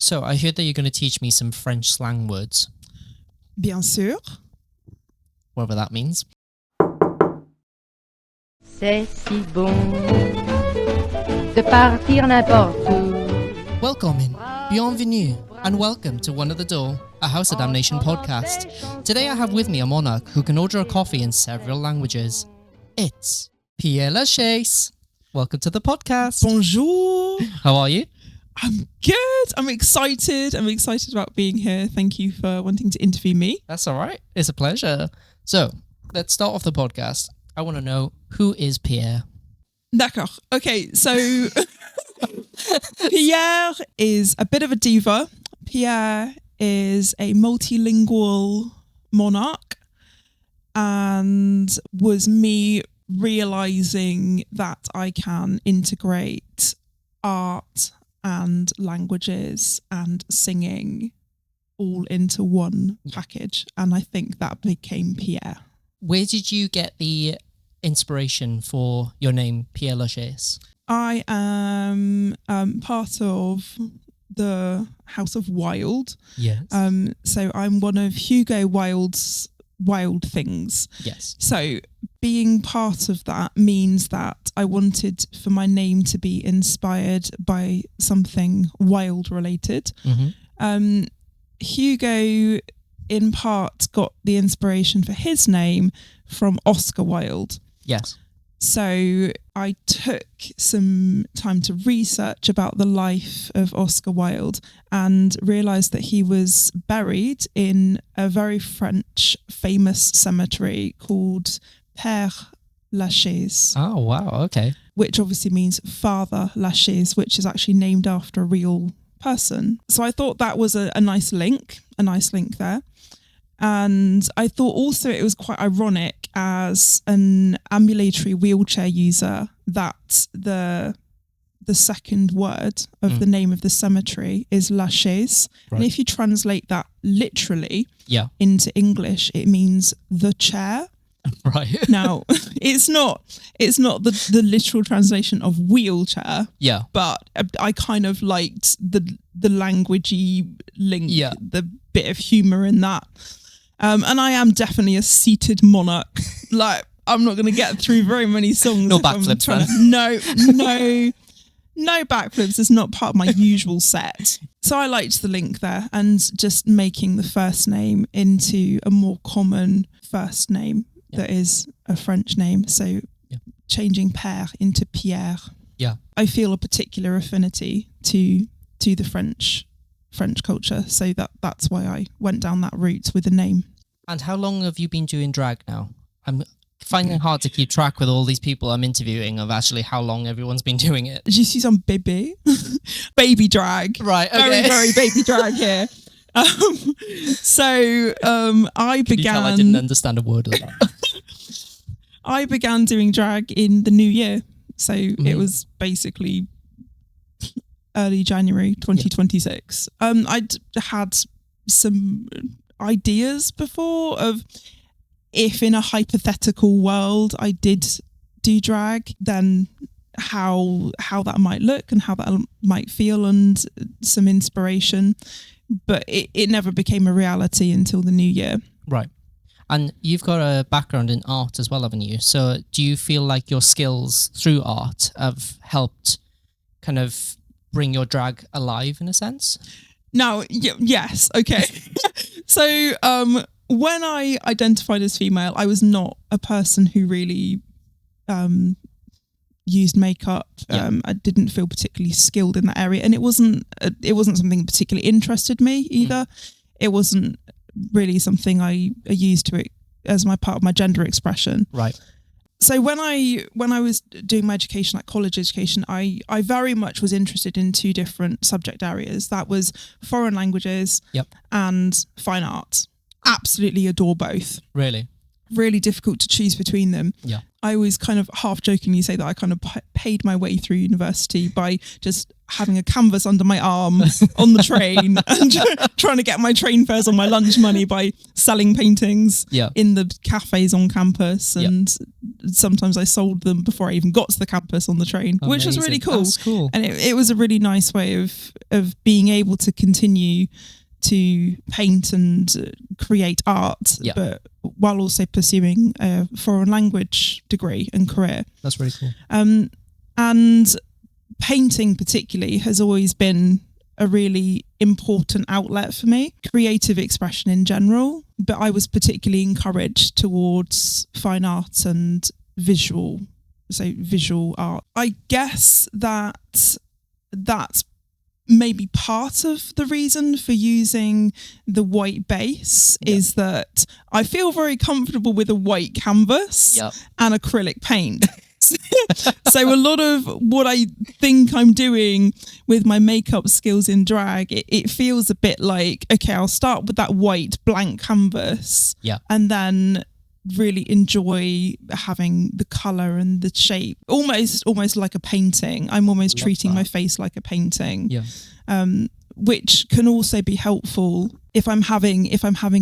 So I heard that you're going to teach me some French slang words, Bien sûr. whatever that means. C'est si bon de partir n'importe où. Welcome in, bienvenue, and welcome to One at the Door, a House of Damnation podcast. Today I have with me a monarch who can order a coffee in several languages. It's Pierre Lachaise. Welcome to the podcast. Bonjour. How are you? I'm good. I'm excited. I'm excited about being here. Thank you for wanting to interview me. That's all right. It's a pleasure. So, let's start off the podcast. I want to know, who is Pierre? D'accord. Okay, so Pierre is a bit of a diva. Pierre is a multilingual monarch and was me realising that I can integrate art and languages and singing all into one package. And I think that became Pierre. Where did you get the inspiration for your name, Pierre Lachaise? I am part of the House of Wilde. Yes. So I'm one of Hugo Wilde's Wild Things. Yes. So being part of that means that I wanted for my name to be inspired by something wild related. Mm-hmm. Hugo, in part, got the inspiration for his name from Oscar Wilde. Yes. So I took some time to research about the life of Oscar Wilde and realised that he was buried in a very French famous cemetery called Pierre Lachaise. Oh, wow. Okay. Which obviously means Father Lachaise, which is actually named after a real person. So I thought that was a nice link there. And I thought also it was quite ironic as an ambulatory wheelchair user that the second word of the name of the cemetery is Lachaise. Right. And if you translate that literally into English, it means the chair. Right. Now, it's not the literal translation of wheelchair. Yeah. But I kind of liked the languagey link, the bit of humour in that. And I am definitely a seated monarch. Like, I'm not going to get through very many songs. No backflips, No backflips is not part of my usual set. So I liked the link there and just making the first name into a more common first name that is a French name. So changing Pierre into Pierre. Yeah. I feel a particular affinity to the French culture. So that's why I went down that route with the name. And how long have you been doing drag now? I'm finding it hard to keep track with all these people I'm interviewing of actually how long everyone's been doing it. Je suis un bébé. Baby drag. Right, okay. Very, very baby drag here. I Can began... you tell I didn't understand a word of that? I began doing drag in the new year. So it was basically early January 2026. I'd had some ideas before of if in a hypothetical world I did do drag, then how that might look and how that might feel and some inspiration. But it never became a reality until the new year. Right. And you've got a background in art as well, haven't you? So do you feel like your skills through art have helped kind of bring your drag alive in a sense? Now, yes. Okay. So when I identified as female, I was not a person who really used makeup. I didn't feel particularly skilled in that area. And it wasn't something that particularly interested me either. It wasn't really something I used to it as my part of my gender expression. Right. So when I was doing my education, like college education, I very much was interested in two different subject areas. That was foreign languages and fine arts. Absolutely adore both. Really? really difficult to choose between them. Yeah. I always kind of half jokingly say that I kind of paid my way through university by just having a canvas under my arm on the train and trying to get my train fares on my lunch money by selling paintings in the cafes on campus. And sometimes I sold them before I even got to the campus on the train, which was really cool. That's cool. And it was a really nice way of being able to continue to paint and create art, but while also pursuing a foreign language degree and career. That's really cool. And painting particularly has always been a really important outlet for me, creative expression in general, but I was particularly encouraged towards fine art and visual art. I guess that's maybe part of the reason for using the white base is that I feel very comfortable with a white canvas and acrylic paint. So a lot of what I think I'm doing with my makeup skills in drag, it feels a bit like, okay, I'll start with that white blank canvas and then really enjoy having the colour and the shape, almost like a painting. I'm almost treating my face like a painting, which can also be helpful if I'm having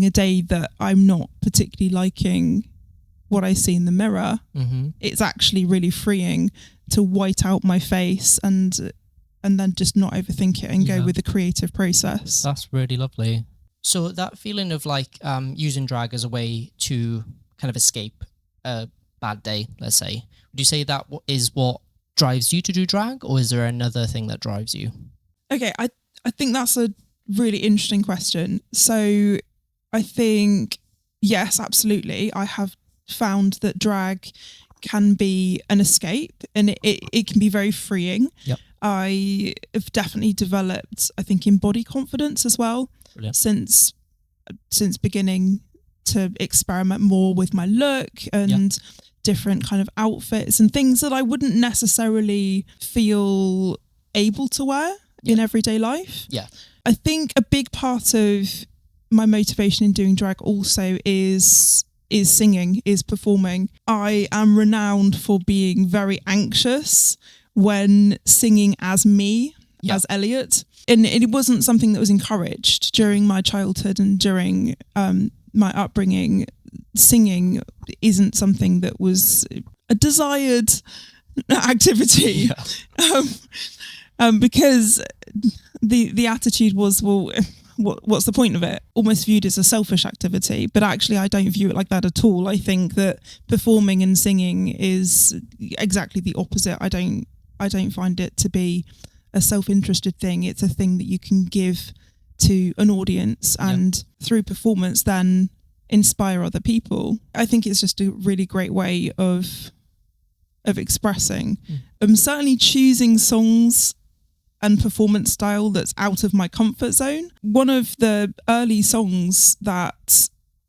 a day that I'm not particularly liking what I see in the mirror. It's actually really freeing to white out my face and then just not overthink it and go with the creative process. That's really lovely. So that feeling of like using drag as a way to kind of escape a bad day, let's say, would you say that is what drives you to do drag, or is there another thing that drives you? Okay, I think that's a really interesting question. So I think, yes, absolutely. I have found that drag can be an escape and it can be very freeing. I have definitely developed, I think, in body confidence as well. Since beginning to experiment more with my look and different kind of outfits and things that I wouldn't necessarily feel able to wear in everyday life. I think a big part of my motivation in doing drag also is singing, is performing. I am renowned for being very anxious when singing as me, as Elliot. And it wasn't something that was encouraged during my childhood and during my upbringing. Singing isn't something that was a desired activity, because the attitude was, well, what's the point of it? Almost viewed as a selfish activity, but actually I don't view it like that at all. I think that performing and singing is exactly the opposite. I don't find it to be a self-interested thing. It's a thing that you can give to an audience and through performance then inspire other people. I think it's just a really great way of expressing. Certainly choosing songs and performance style that's out of my comfort zone. One of the early songs that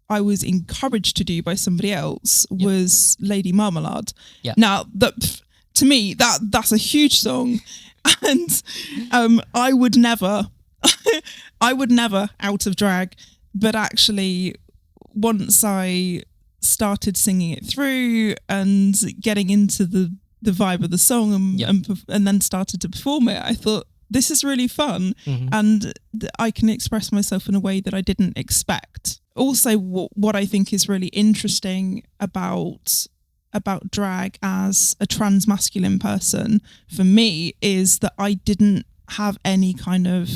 I was encouraged to do by somebody else was Lady Marmalade. Now, to me, that's a huge song, and I would never out of drag, but actually once I started singing it through and getting into the vibe of the song and then started to perform it, I thought, this is really fun, and I can express myself in a way that I didn't expect. Also, what I think is really interesting about drag as a trans masculine person for me is that I didn't have any kind of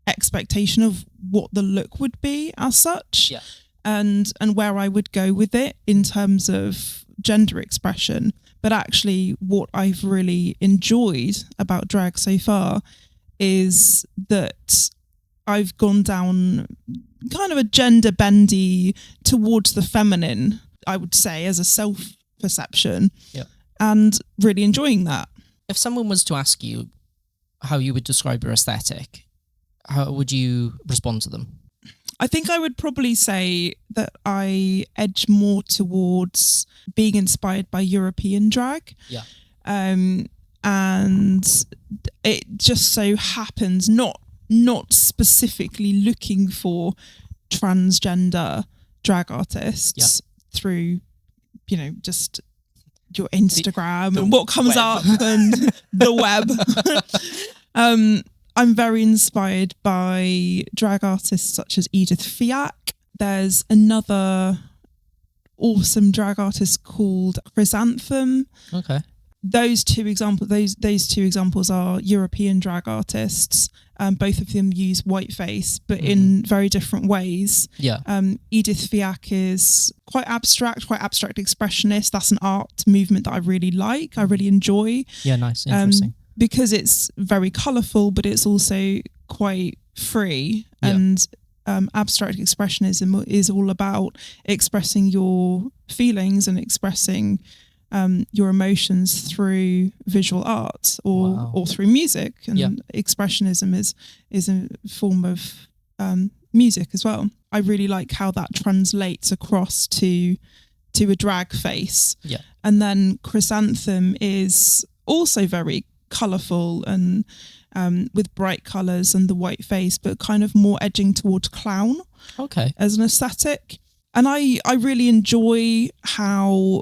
expectation of what the look would be as such, and where I would go with it in terms of gender expression. But actually what I've really enjoyed about drag so far is that I've gone down kind of a gender bendy towards the feminine, I would say, as a self-perception, and really enjoying that. If someone was to ask you how you would describe your aesthetic, how would you respond to them? I think I would probably say that I edge more towards being inspired by European drag. And it just so happens, not specifically looking for transgender drag artists through, just your Instagram the and what comes web. up and the web. I'm very inspired by drag artists such as Edith Fiac. There's another awesome drag artist called Chrysanthemum. Okay. Those two examples are European drag artists. Both of them use whiteface, but in very different ways. Yeah. Edith Fiac is quite abstract expressionist. That's an art movement that I really like. I really enjoy. Yeah, nice. Interesting. Because it's very colourful, but it's also quite free. Yeah. And abstract expressionism is all about expressing your feelings and expressing your emotions through visual art or through music. And expressionism is a form of music as well. I really like how that translates across to a drag face. Yeah. And then Chrysanthemum is also very colourful and with bright colours and the white face, but kind of more edging towards clown. Okay. As an aesthetic. And I really enjoy how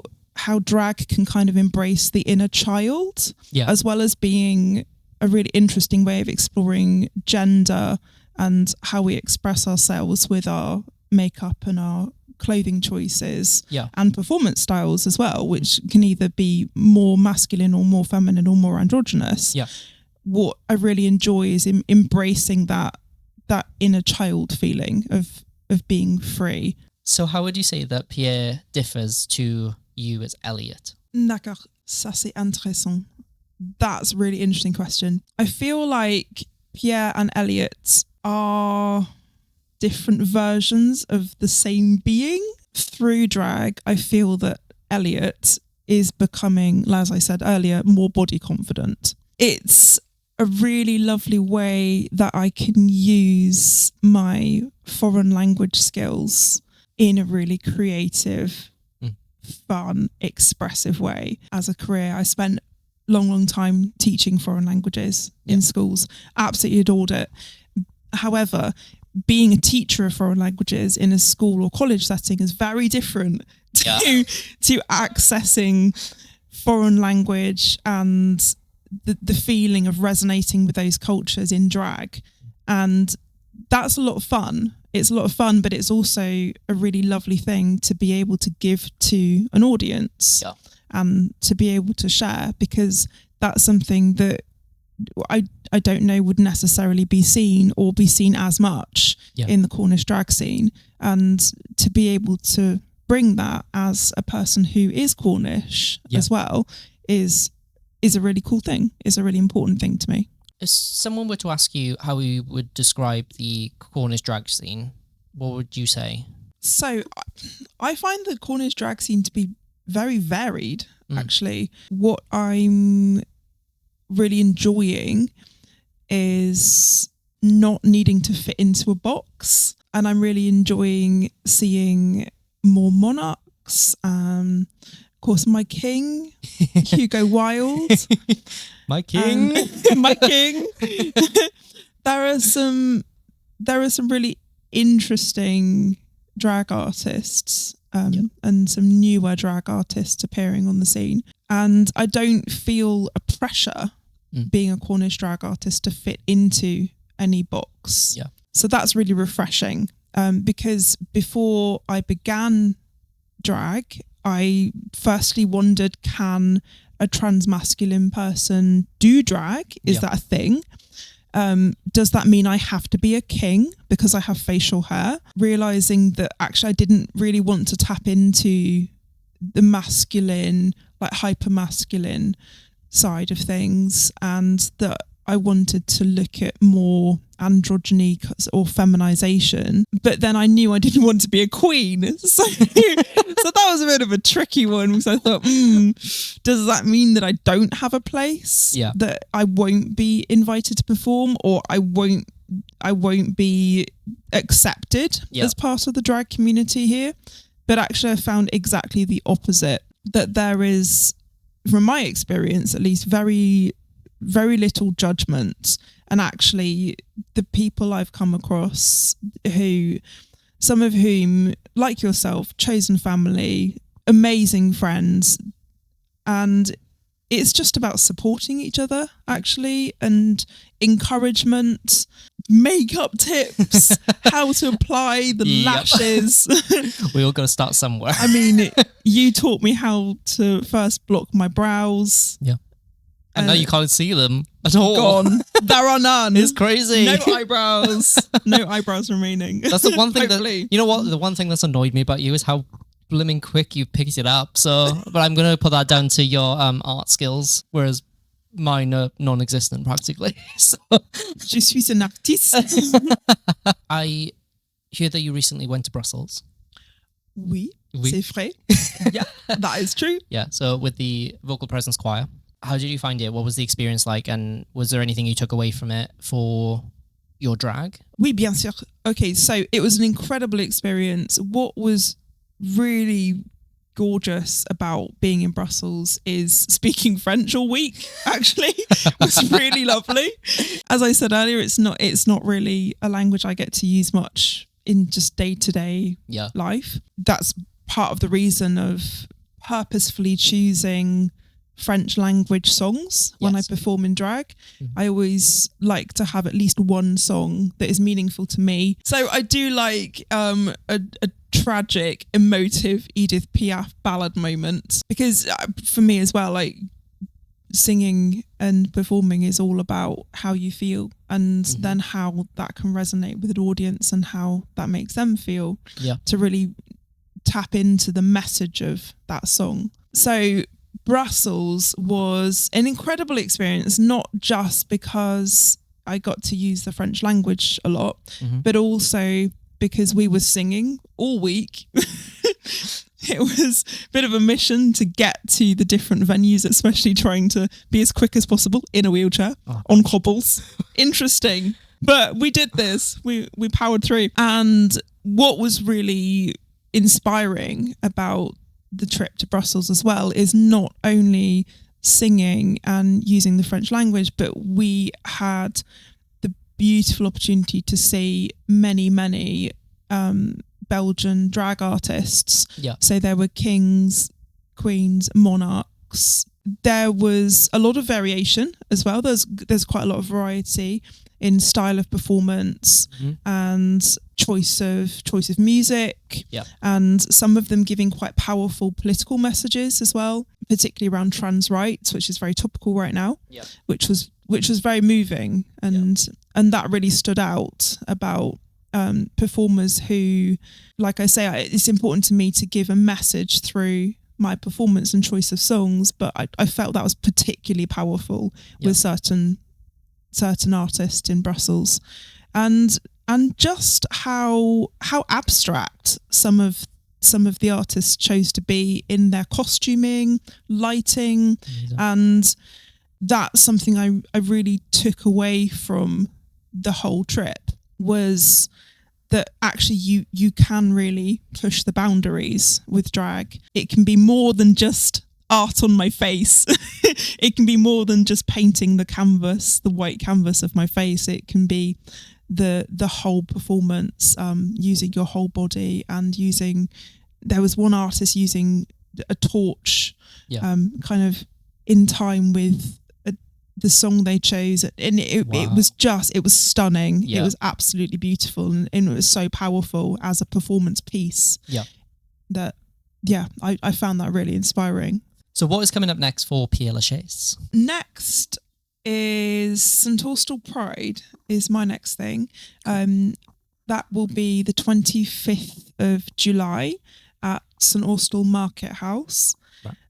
drag can kind of embrace the inner child, as well as being a really interesting way of exploring gender and how we express ourselves with our makeup and our clothing choices and performance styles as well, which can either be more masculine or more feminine or more androgynous. Yeah. What I really enjoy is embracing that inner child feeling of being free. So how would you say that Pierre differs to you as Elliot? D'accord, ça c'est intéressant. That's a really interesting question. I feel like Pierre and Elliot are different versions of the same being. Through drag, I feel that Elliot is becoming, as I said earlier, more body confident. It's a really lovely way that I can use my foreign language skills in a really creative, fun, expressive way. As a career, I spent long time teaching foreign languages in schools. Absolutely adored it. However, being a teacher of foreign languages in a school or college setting is very different to accessing foreign language and the feeling of resonating with those cultures in drag. And that's a lot of fun. It's a lot of fun, but it's also a really lovely thing to be able to give to an audience and to be able to share, because that's something that I don't know would necessarily be seen as much in the Cornish drag scene. And to be able to bring that as a person who is Cornish as well is a really cool thing. It's a really important thing to me. If someone were to ask you how you would describe the Cornish drag scene, what would you say? So I find the Cornish drag scene to be very varied, actually. What I'm really enjoying is not needing to fit into a box. And I'm really enjoying seeing more monarchs. Of course, my king, Hugo Wilde. My king. My king. There are some really interesting drag artists and some newer drag artists appearing on the scene. And I don't feel a pressure being a Cornish drag artist to fit into any box. Yeah. So that's really refreshing, because before I began drag, I firstly wondered, can a transmasculine person do drag? Is that a thing? Does that mean I have to be a king because I have facial hair? Realising that actually I didn't really want to tap into the masculine, like hyper-masculine side of things, and that I wanted to look at more androgyny or feminization, but then I knew I didn't want to be a queen. So that was a bit of a tricky one, because I thought, does that mean that I don't have a place? Yeah. That I won't be invited to perform, or I won't be accepted as part of the drag community here? But actually I found exactly the opposite, that there is, from my experience at least, very little judgment. And actually the people I've come across who some of whom, like yourself, chosen family, amazing friends, and it's just about supporting each other, actually, and encouragement, makeup tips, how to apply the lashes. We all got to start somewhere. I mean, you taught me how to first block my brows. Yeah. And now you can't see them at all. Gone. There are none. It's crazy. No eyebrows. No eyebrows remaining. That's the one thing Hopefully. you know what? The one thing that's annoyed me about you is how blooming quick you picked it up. So, but I'm going to put that down to your art skills, whereas mine are non-existent practically. So. Je suis un artiste. I hear that you recently went to Brussels. Oui, Oui. c'est vrai. Yeah, that is true. Yeah, so with the Vocal Presence Choir. How did you find it? What was the experience like? And was there anything you took away from it for your drag? Oui, bien sûr. Okay, so it was an incredible experience. What was really gorgeous about being in Brussels is speaking French all week. Actually, it was really lovely. As I said earlier, it's not really a language I get to use much in just day-to-day life. That's part of the reason of purposefully choosing French language songs when I perform in drag. I always like to have at least one song that is meaningful to me. So I do like a tragic, emotive Edith Piaf ballad moment, because for me as well, like singing and performing is all about how you feel and then how that can resonate with an audience and how that makes them feel to really tap into the message of that song. So Brussels was an incredible experience, not just because I got to use the French language a lot, but also because we were singing all week. It was a bit of a mission to get to the different venues, especially trying to be as quick as possible in a wheelchair on cobbles. Interesting. But we did this. We powered through. And what was really inspiring about the trip to Brussels as well is not only singing and using the French language, but we had the beautiful opportunity to see many Belgian drag artists. So there were kings, queens, monarchs. There was a lot of variation as well. There's quite a lot of variety in style of performance and choice of music, and some of them giving quite powerful political messages as well, particularly around trans rights, which is very topical right now, which was very moving, and that really stood out about performers who, like I say, it's important to me to give a message through my performance and choice of songs, but I felt that was particularly powerful with certain artists in Brussels, and just how abstract some of the artists chose to be in their costuming, lighting, and that's something I really took away from the whole trip, was that actually you can really push the boundaries with drag. It can be more than just art on my face. It can be more than just painting the white canvas of my face. It can be the whole performance, using your whole body, and there was one artist using a torch, kind of in time with the song they chose, and it was stunning. It was absolutely beautiful, and it was so powerful as a performance piece. I found that really inspiring. So what is coming up next for Pierre Lachaise? Next is St Austell Pride is my next thing. That will be the 25th of July at St Austell Market House.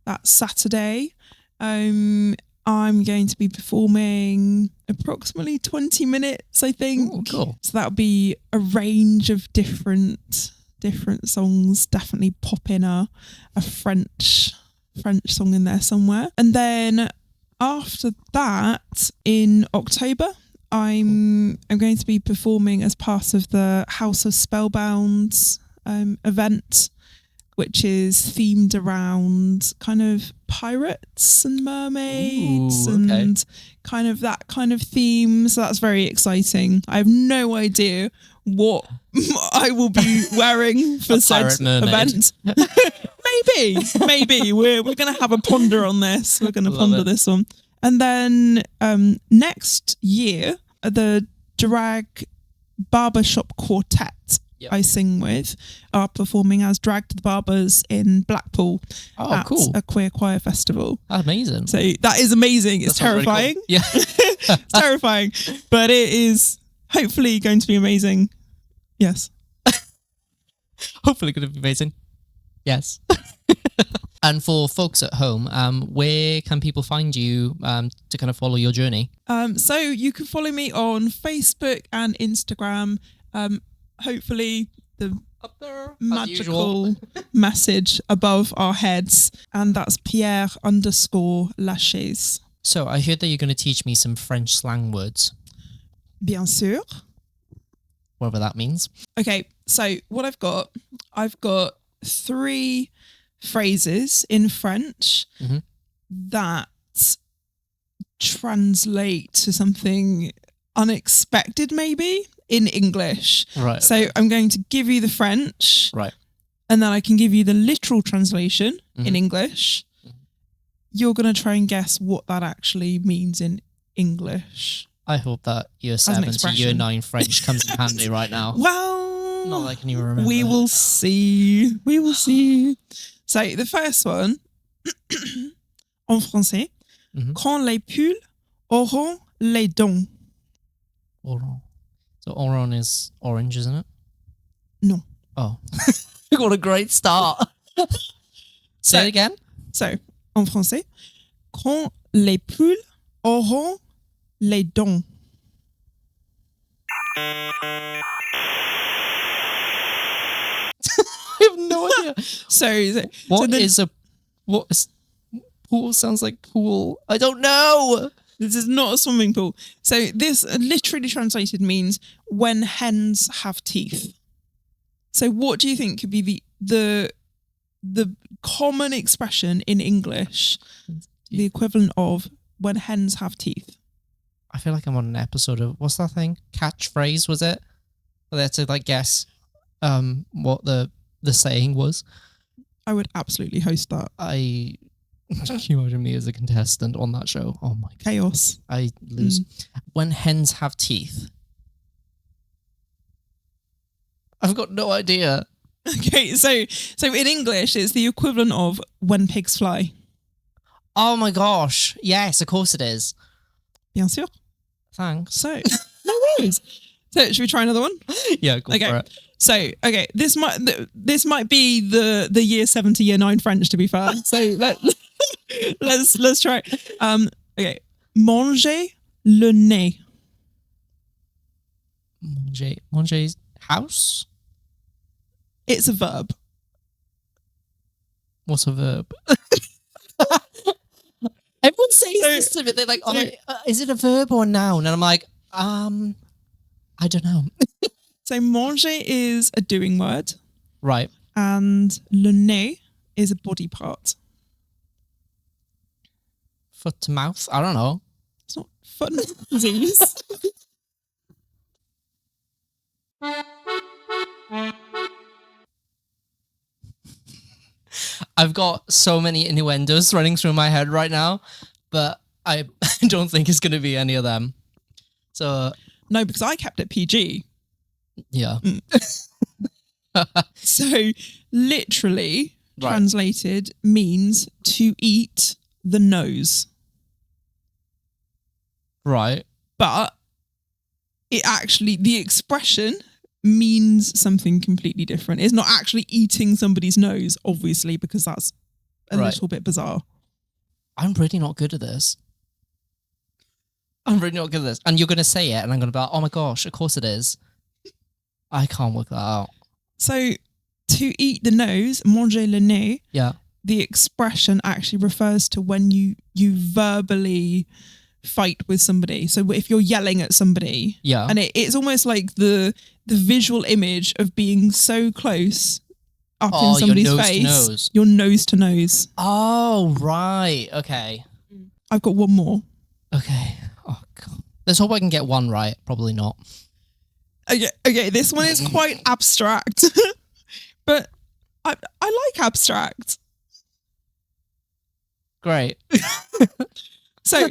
That's Saturday. I'm going to be performing approximately 20 minutes, I think. Oh, cool. So that'll be a range of different songs. Definitely pop in a French song in there somewhere. And then after that, in October, I'm going to be performing as part of the House of Spellbound event which is themed around kind of pirates and mermaids and kind of that kind of theme. So that's very exciting. I have no idea what I will be wearing for said event. Maybe we're going to have a ponder on this. We're going to ponder this one. And then next year, the drag barbershop quartet I sing with are performing as Drag to the Barbers in Blackpool at a queer choir festival. Amazing. So that is amazing. It's terrifying. Cool. Yeah. It's terrifying, but it is hopefully going to be amazing. Yes. Hopefully going to be amazing. Yes. And for folks at home, where can people find you to kind of follow your journey? So you can follow me on Facebook and Instagram. Hopefully the Up there, magical message above our heads, and that's Pierre _Lachaise. So I heard that you're going to teach me some French slang words. Bien sûr. Whatever that means. Okay, so what I've got 3 phrases in French that translate to something unexpected, maybe, in English. Right. So I'm going to give you the French. Right. And then I can give you the literal translation in English. You're going to try and guess what that actually means in English. I hope that year 7 to year 9 French comes in handy right now. Well, not that I can even remember. We will see. We will see. So the first one, en français, quand les poules auront les dents. Oron. So oron is orange, isn't it? No. Oh. What a great start. Say it again. So, en français, quand les poules auront les dents. I have no idea. What is pool sounds like pool. I don't know. This is not a swimming pool. So this literally translated means when hens have teeth. So what do you think could be the common expression in English, the equivalent of when hens have teeth? I feel like I'm on an episode of, what's that thing? Catchphrase, was it? They had to guess what the saying was. I would absolutely host that. Can you imagine me as a contestant on that show? Oh my God. Chaos. I lose. When hens have teeth. I've got no idea. Okay, so in English, it's the equivalent of when pigs fly. Oh my gosh. Yes, of course it is. Bien sûr. Thanks. So, no worries. So, should we try another one? Yeah, go for it. So, okay, this might be the year 7 to year 9 French, to be fair. So let's try. Okay, manger le nez. Manger's house. It's a verb. What's a verb? Everyone says this to me. They're like, is it a verb or a noun? And I'm like, I don't know. So manger is a doing word. Right. And le nez is a body part. Foot to mouth? I don't know. It's not foot and mouth disease. I've got so many innuendos running through my head right now, but I don't think it's going to be any of them. So no, because I kept it PG. Yeah. So literally translated means to eat the nose. Right. But it actually, the expression means something completely different. It's not actually eating somebody's nose, obviously, because that's a little bit bizarre. I'm really not good at this. And you're going to say it and I'm going to be like, oh my gosh, of course it is. I can't work that out. So to eat the nose, manger le nez, the expression actually refers to when you verbally fight with somebody. So if you're yelling at somebody, and it's almost like the visual image of being so close up Oh, in somebody's your nose face. to nose. Your nose to nose. Oh, right. Okay. I've got one more. Okay. Oh, God. Let's hope I can get one right. Probably not. Okay, this one is quite abstract, but I like abstract. Great. So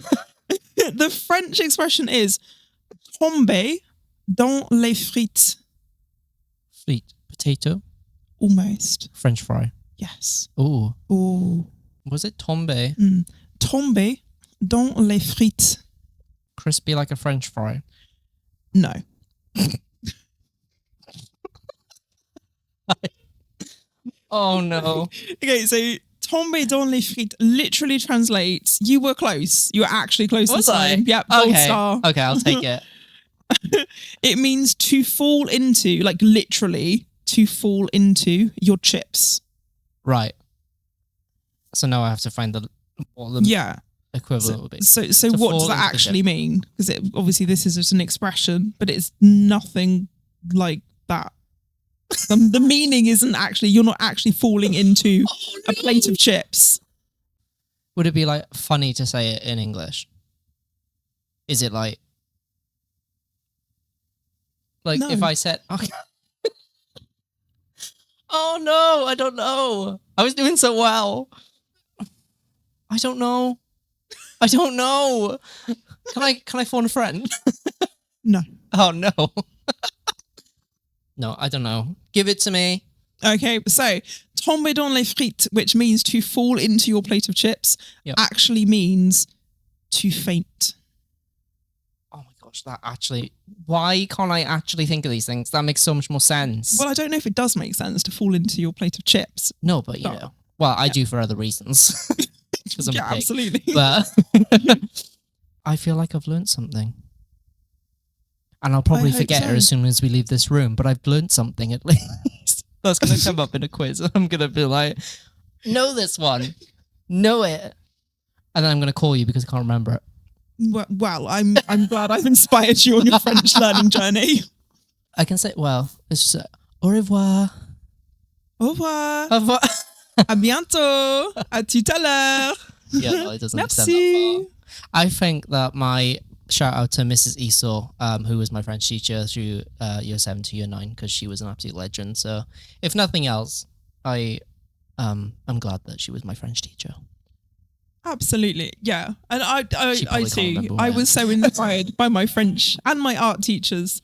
the French expression is tomber dans les frites. Sweet potato. Almost. French fry. Yes. Ooh. Ooh. Was it tombe? Tomber dans les frites. Crispy like a French fry. No. Oh, no. Okay, so tomber dans les frites literally translates, you were close. You were actually close Was this time. I? Yep, gold Okay. star. Okay, I'll take it. It means to fall into, like literally to fall into your chips. Right. So now I have to find what the Yeah. equivalent would be. So To what fall does that into the actually chip. mean? Because obviously this is just an expression, but it's nothing like that. The meaning isn't actually, you're not actually falling into a plate of chips. Would it be like funny to say it in English? Is it like No. if I said, okay. Oh no, I don't know. I was doing so well. I don't know. Can I phone a friend? No. Oh no. No, I don't know. Give it to me. Okay, so tomber dans les frites, which means to fall into your plate of chips, Yep. actually means to faint. Oh my gosh, that actually... Why can't I actually think of these things? That makes so much more sense. Well, I don't know if it does make sense to fall into your plate of chips. No, but you know. Well, I do for other reasons. Because I'm a pig. Absolutely. But I feel like I've learned something. And I'll probably hope forget so. it as soon as we leave this room, but I've learned something at least. That's going to come up in a quiz. And I'm going to be like, know this one. Know it. And then I'm going to call you because I can't remember it. Well, I'm glad I've inspired you on your French learning journey. I can say, well, it's just au revoir. Au revoir. Au revoir. À bientôt. À tout à l'heure. Yeah, no, it doesn't extend Merci. that far. I think that my shout out to Mrs. Esau, who was my French teacher through year 7 to year 9, because she was an absolute legend. So, if nothing else, I'm glad that she was my French teacher. Absolutely, yeah. And I She probably can't too. remember I where. was so inspired by my French and my art teachers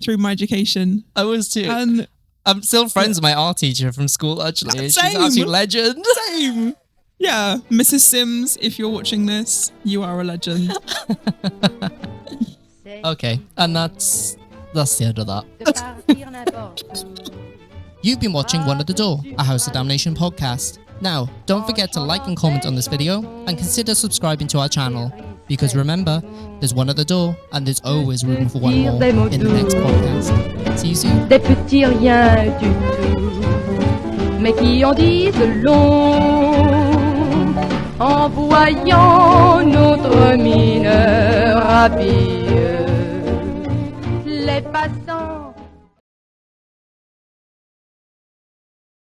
through my education. I was too. And I'm still friends with my art teacher from school, actually. She's an Same. absolute legend. same. Yeah, Mrs. Sims, if you're watching this, you are a legend. Okay, and that's the end of that. De partir n'importe où. You've been watching One at the Door, a House of Damnation podcast. Now, don't forget to like and comment on this video, and consider subscribing to our channel. Because remember, there's one at the door, and there's always room for one more in the next podcast. See you soon. Des petits riens du tout, mais qui en disent long, en voyant notre mine rapide, les passions